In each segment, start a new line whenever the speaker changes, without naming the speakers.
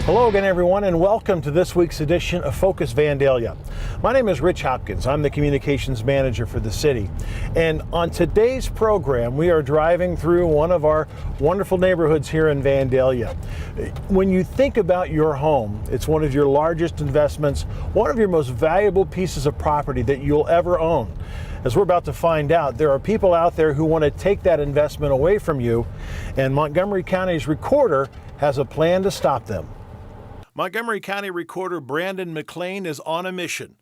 Hello again, everyone, and welcome to this week's edition of Focus Vandalia. My name is Rich Hopkins. I'm the communications manager for the city. And on today's program, we are driving through one of our wonderful neighborhoods here in Vandalia. When you think about your home, it's one of your largest investments, one of your most valuable pieces of property that you'll ever own. As we're about to find out, there are people out there who want to take that investment away from you, and Montgomery County's recorder has a plan to stop them. Montgomery County Recorder Brandon McClain is on a mission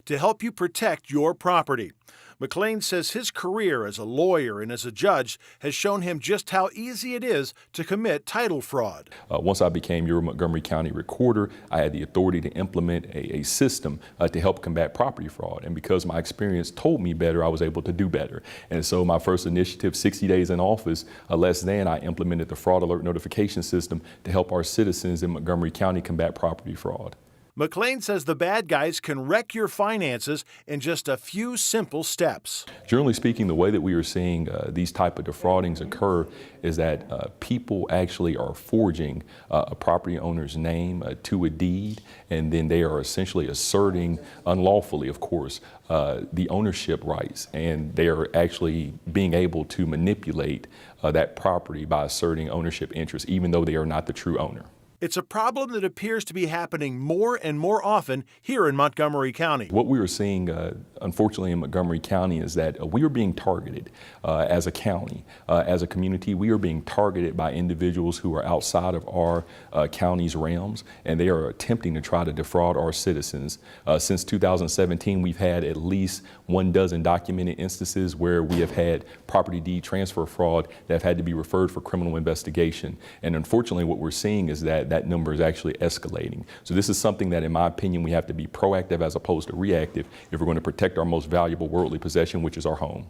to help you protect your property. McClain says his career as a lawyer and as a judge has shown him just how easy it is to commit title fraud.
Once I became your Montgomery County Recorder, I had the authority to implement a system to help combat property fraud. And because my experience told me better, I was able to do better. And so my first initiative, 60 days in office, I implemented the fraud alert notification system to help our citizens in Montgomery County combat property fraud.
McClain says the bad guys can wreck your finances in just a few simple steps.
Generally speaking, the way that we are seeing these type of defraudings occur is that people actually are forging a property owner's name to a deed, and then they are essentially asserting, unlawfully of course, the ownership rights, and they are actually being able to manipulate that property by asserting ownership interests, even though they are not the true owner.
It's a problem that appears to be happening more and more often here in Montgomery County.
What we are seeing, unfortunately, in Montgomery County is that we are being targeted as a county, as a community. We are being targeted by individuals who are outside of our county's realms, and they are attempting to try to defraud our citizens. Since 2017, we've had at least 12 documented instances where we have had property deed transfer fraud that have had to be referred for criminal investigation. And unfortunately, what we're seeing is that number is actually escalating. So this is something that, in my opinion, we have to be proactive as opposed to reactive if we're going to protect our most valuable worldly possession, which is our home.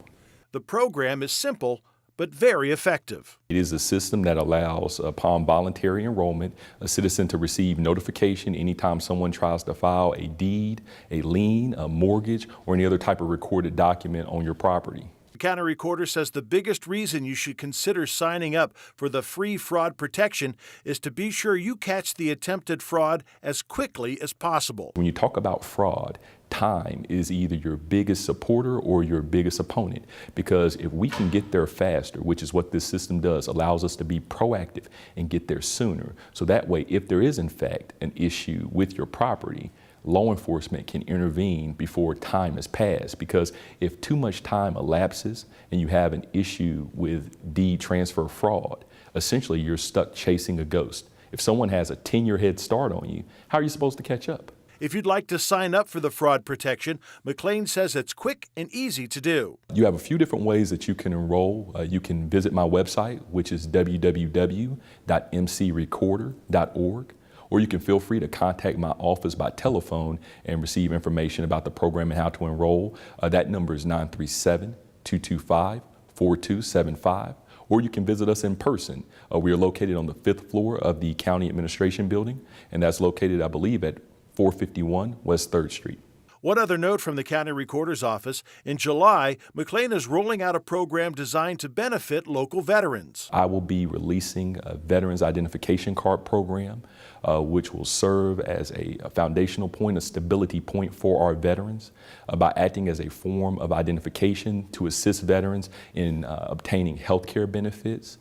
The program is simple but very effective.
It is a system that allows, upon voluntary enrollment, a citizen to receive notification anytime someone tries to file a deed, a lien, a mortgage, or any other type of recorded document on your property.
The county recorder says the biggest reason you should consider signing up for the free fraud protection is to be sure you catch the attempted fraud as quickly as possible.
When you talk about fraud, time is either your biggest supporter or your biggest opponent, because if we can get there faster, which is what this system does, allows us to be proactive and get there sooner. So that way, if there is in fact an issue with your property, law enforcement can intervene before time has passed, because if too much time elapses and you have an issue with deed transfer fraud, essentially you're stuck chasing a ghost. If someone has a 10-year head start on you, how are you supposed to catch up?
If you'd like to sign up for the fraud protection, McClain says it's quick and easy to do.
You have a few different ways that you can enroll. You can visit my website, which is www.mcrecorder.org. Or you can feel free to contact my office by telephone and receive information about the program and how to enroll. That number is 937-225-4275. Or you can visit us in person. We are located on the 5th floor of the County Administration Building, and that's located, I believe, at 451 West 3rd Street.
One other note from the County Recorder's Office: in July, McClain is rolling out a program designed to benefit local veterans.
I will be releasing a Veterans Identification Card program, which will serve as a foundational point, a stability point for our veterans, by acting as a form of identification to assist veterans in obtaining health care benefits,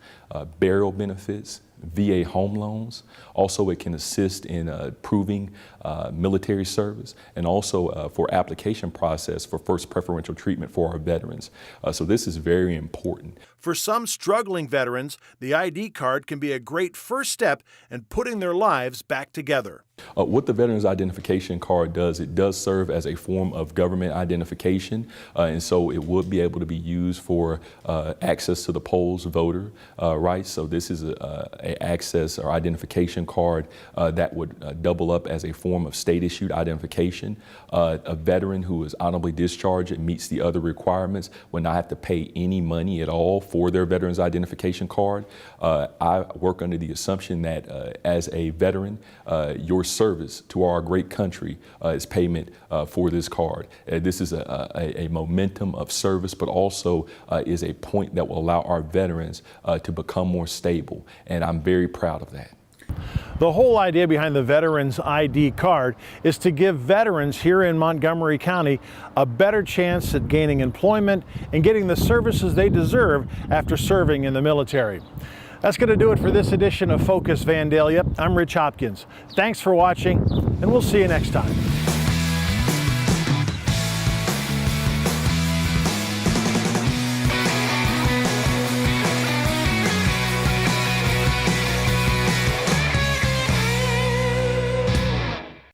burial benefits, VA home loans. Also, it can assist in proving military service, and also for application process for first preferential treatment for our veterans. So this is very important.
For some struggling veterans, the ID card can be a great first step in putting their lives back together.
What the Veterans Identification Card does, it does serve as a form of government identification, and so it would be able to be used for access to the polls, voter rights. So this is a access or identification card that would double up as a form of state-issued identification. A veteran who is honorably discharged and meets the other requirements would not have to pay any money at all for their Veterans Identification Card. I work under the assumption that as a veteran, your service to our great country is payment for this card. This is a momentum of service, but also is a point that will allow our veterans to become more stable, and I'm very proud of that.
The whole idea behind the Veterans ID card is to give veterans here in Montgomery County a better chance at gaining employment and getting the services they deserve after serving in the military. That's going to do it for this edition of Focus Vandalia. I'm Rich Hopkins. Thanks for watching, and we'll see you next time.